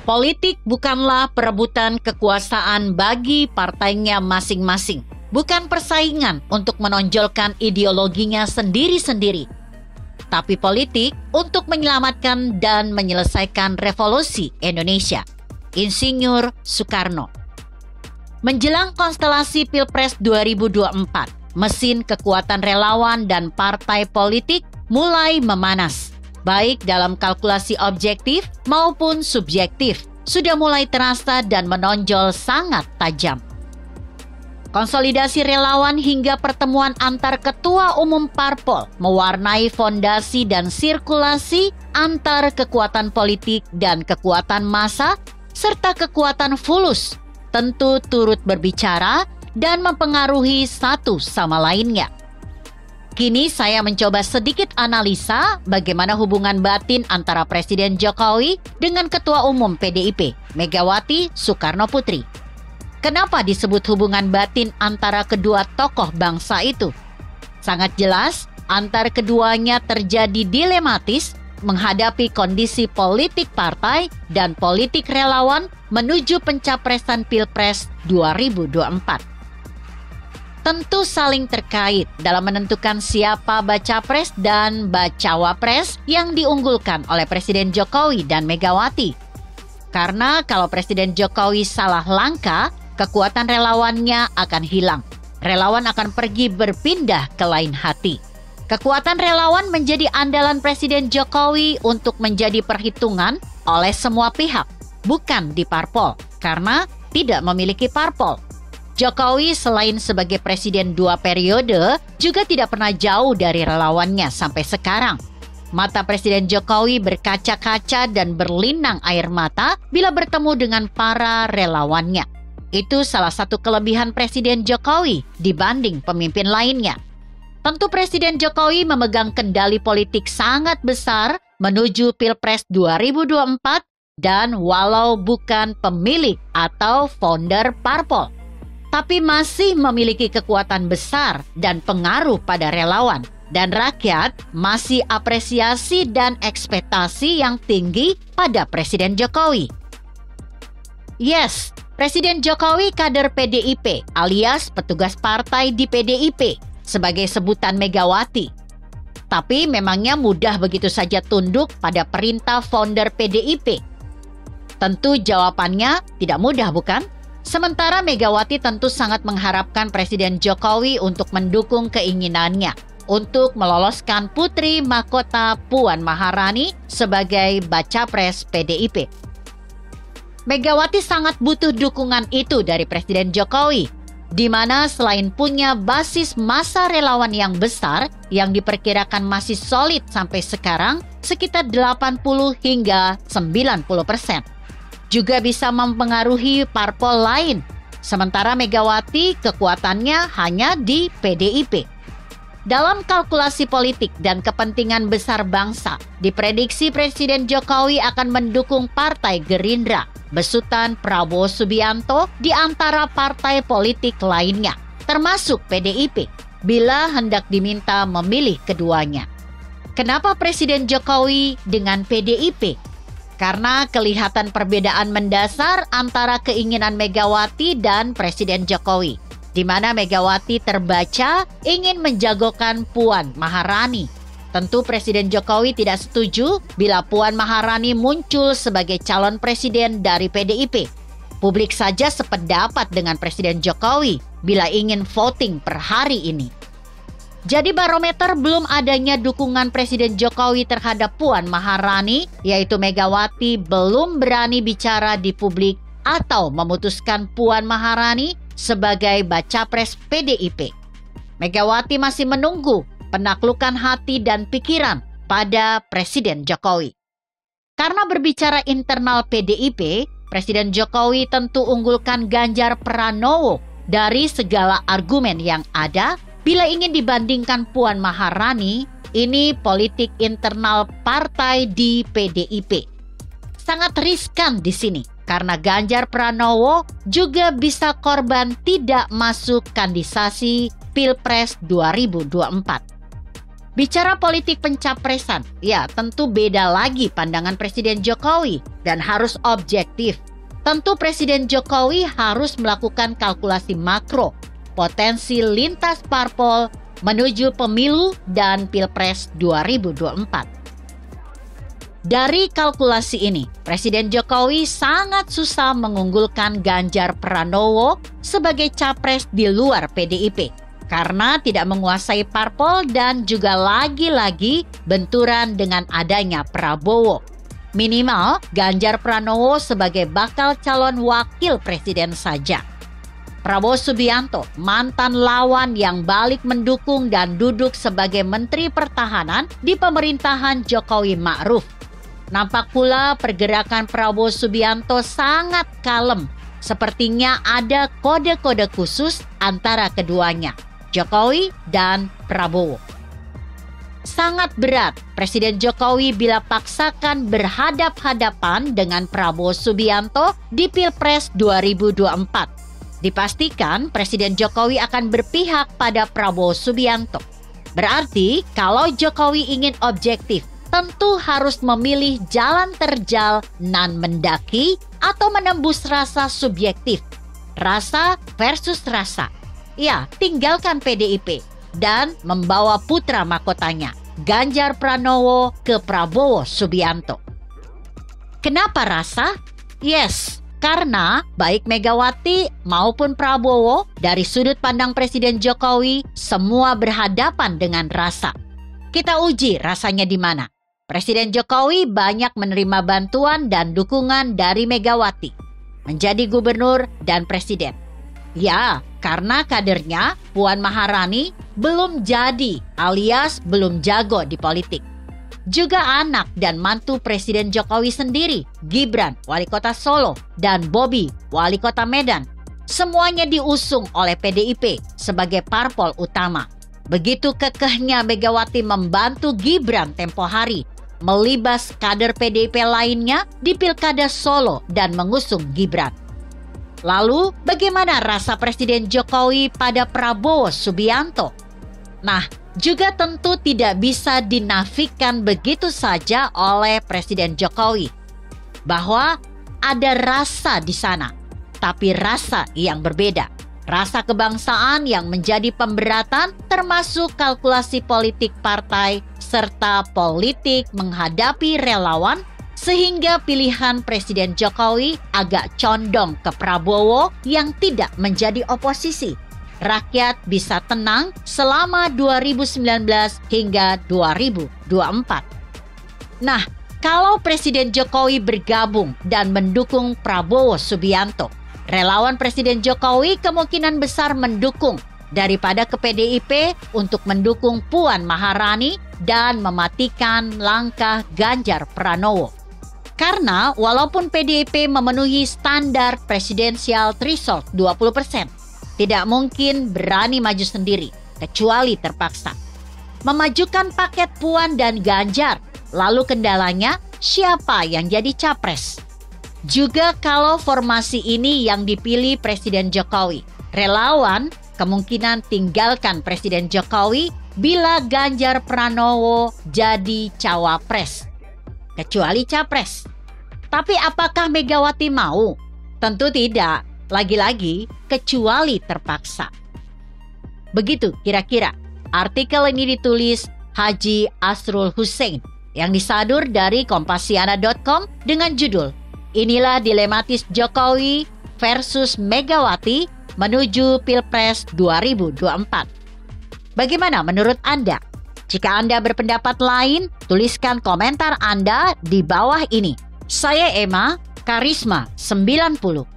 Politik bukanlah perebutan kekuasaan bagi partainya masing-masing, bukan persaingan untuk menonjolkan ideologinya sendiri-sendiri. Tapi politik untuk menyelamatkan dan menyelesaikan revolusi Indonesia. Insinyur Soekarno. Menjelang konstelasi Pilpres 2024, mesin kekuatan relawan dan partai politik mulai memanas. Baik dalam kalkulasi objektif maupun subjektif, sudah mulai terasa dan menonjol sangat tajam. Konsolidasi relawan hingga pertemuan antar ketua umum parpol mewarnai fondasi dan sirkulasi antar kekuatan politik dan kekuatan massa, serta kekuatan fulus, tentu turut berbicara dan mempengaruhi satu sama lainnya. Kini saya mencoba sedikit analisa bagaimana hubungan batin antara Presiden Jokowi dengan Ketua Umum PDIP, Megawati Soekarno Putri. Kenapa disebut hubungan batin antara kedua tokoh bangsa itu? Sangat jelas, antar keduanya terjadi dilematis menghadapi kondisi politik partai dan politik relawan menuju pencapresan Pilpres 2024. Tentu saling terkait dalam menentukan siapa baca pres dan bacawa pres yang diunggulkan oleh Presiden Jokowi dan Megawati. Karena kalau Presiden Jokowi salah langkah, kekuatan relawannya akan hilang. Relawan akan pergi berpindah ke lain hati. Kekuatan relawan menjadi andalan Presiden Jokowi untuk menjadi perhitungan oleh semua pihak, bukan di parpol, karena tidak memiliki parpol. Jokowi selain sebagai presiden 2 periode, juga tidak pernah jauh dari relawannya sampai sekarang. Mata Presiden Jokowi berkaca-kaca dan berlinang air mata bila bertemu dengan para relawannya. Itu salah satu kelebihan Presiden Jokowi dibanding pemimpin lainnya. Tentu Presiden Jokowi memegang kendali politik sangat besar menuju Pilpres 2024 dan walau bukan pemilik atau founder parpol, tapi masih memiliki kekuatan besar dan pengaruh pada relawan. Dan rakyat masih apresiasi dan ekspektasi yang tinggi pada Presiden Jokowi. Yes, Presiden Jokowi kader PDIP alias petugas partai di PDIP sebagai sebutan Megawati. Tapi memangnya mudah begitu saja tunduk pada perintah founder PDIP? Tentu jawabannya tidak mudah, bukan? Sementara Megawati tentu sangat mengharapkan Presiden Jokowi untuk mendukung keinginannya untuk meloloskan Putri Mahkota Puan Maharani sebagai Bacapres PDIP. Megawati sangat butuh dukungan itu dari Presiden Jokowi, di mana selain punya basis massa relawan yang besar yang diperkirakan masih solid sampai sekarang sekitar 80 hingga 90%. Juga bisa mempengaruhi parpol lain. Sementara Megawati kekuatannya hanya di PDIP. Dalam kalkulasi politik dan kepentingan besar bangsa, diprediksi Presiden Jokowi akan mendukung Partai Gerindra, besutan Prabowo Subianto di antara partai politik lainnya, termasuk PDIP, bila hendak diminta memilih keduanya. Kenapa Presiden Jokowi dengan PDIP? Karena kelihatan perbedaan mendasar antara keinginan Megawati dan Presiden Jokowi, di mana Megawati terbaca ingin menjagokan Puan Maharani. Tentu Presiden Jokowi tidak setuju bila Puan Maharani muncul sebagai calon presiden dari PDIP. Publik saja sependapat dengan Presiden Jokowi bila ingin voting per hari ini. Jadi barometer belum adanya dukungan Presiden Jokowi terhadap Puan Maharani, yaitu Megawati belum berani bicara di publik atau memutuskan Puan Maharani sebagai Bacapres PDIP. Megawati masih menunggu penaklukan hati dan pikiran pada Presiden Jokowi. Karena berbicara internal PDIP, Presiden Jokowi tentu unggulkan Ganjar Pranowo dari segala argumen yang ada. Bila ingin dibandingkan Puan Maharani, ini politik internal partai di PDIP. Sangat riskan di sini, karena Ganjar Pranowo juga bisa korban tidak masuk kandidasi Pilpres 2024. Bicara politik pencapresan, ya tentu beda lagi pandangan Presiden Jokowi dan harus objektif. Tentu Presiden Jokowi harus melakukan kalkulasi makro, potensi lintas parpol menuju pemilu dan Pilpres 2024. Dari kalkulasi ini, Presiden Jokowi sangat susah mengunggulkan Ganjar Pranowo sebagai capres di luar PDIP karena tidak menguasai parpol dan juga lagi-lagi benturan dengan adanya Prabowo. Minimal Ganjar Pranowo sebagai bakal calon wakil presiden saja. Prabowo Subianto, mantan lawan yang balik mendukung dan duduk sebagai Menteri Pertahanan di pemerintahan Jokowi Ma'ruf. Nampak pula pergerakan Prabowo Subianto sangat kalem. Sepertinya ada kode-kode khusus antara keduanya, Jokowi dan Prabowo. Sangat berat Presiden Jokowi bila paksakan berhadap-hadapan dengan Prabowo Subianto di Pilpres 2024. Dipastikan Presiden Jokowi akan berpihak pada Prabowo Subianto. Berarti kalau Jokowi ingin objektif, tentu harus memilih jalan terjal nan mendaki atau menembus rasa subjektif. Rasa versus rasa. Ya, tinggalkan PDIP dan membawa putra mahkotanya, Ganjar Pranowo, ke Prabowo Subianto. Kenapa rasa? Yes, karena baik Megawati maupun Prabowo dari sudut pandang Presiden Jokowi semua berhadapan dengan rasa. Kita uji rasanya di mana. Presiden Jokowi banyak menerima bantuan dan dukungan dari Megawati menjadi gubernur dan presiden. Ya, karena kadernya Puan Maharani belum jadi alias belum jago di politik. Juga anak dan mantu Presiden Jokowi sendiri, Gibran, wali kota Solo, dan Bobi, wali kota Medan. Semuanya diusung oleh PDIP sebagai parpol utama. Begitu kekehnya Megawati membantu Gibran tempo hari, melibas kader PDIP lainnya di Pilkada Solo dan mengusung Gibran. Lalu, bagaimana rasa Presiden Jokowi pada Prabowo Subianto? Nah, juga tentu tidak bisa dinafikan begitu saja oleh Presiden Jokowi bahwa ada rasa di sana, tapi rasa yang berbeda. Rasa kebangsaan yang menjadi pemberatan termasuk kalkulasi politik partai serta politik menghadapi relawan, sehingga pilihan Presiden Jokowi agak condong ke Prabowo yang tidak menjadi oposisi. Rakyat bisa tenang selama 2019 hingga 2024. Nah, kalau Presiden Jokowi bergabung dan mendukung Prabowo Subianto, relawan Presiden Jokowi kemungkinan besar mendukung daripada ke PDIP untuk mendukung Puan Maharani dan mematikan langkah Ganjar Pranowo. Karena walaupun PDIP memenuhi standar presidensial threshold 20%, tidak mungkin berani maju sendiri, kecuali terpaksa. Memajukan paket Puan dan Ganjar, lalu kendalanya siapa yang jadi capres? Juga kalau formasi ini yang dipilih Presiden Jokowi, relawan kemungkinan tinggalkan Presiden Jokowi bila Ganjar Pranowo jadi cawapres, kecuali capres. Tapi apakah Megawati mau? Tentu tidak. Lagi-lagi, kecuali terpaksa. Begitu kira-kira. Artikel ini ditulis Haji Asrul Hussein yang disadur dari Kompasiana.com dengan judul "Inilah Dilematis Jokowi versus Megawati menuju Pilpres 2024". Bagaimana menurut Anda? Jika Anda berpendapat lain, tuliskan komentar Anda di bawah ini. Saya Emma, Karisma 90.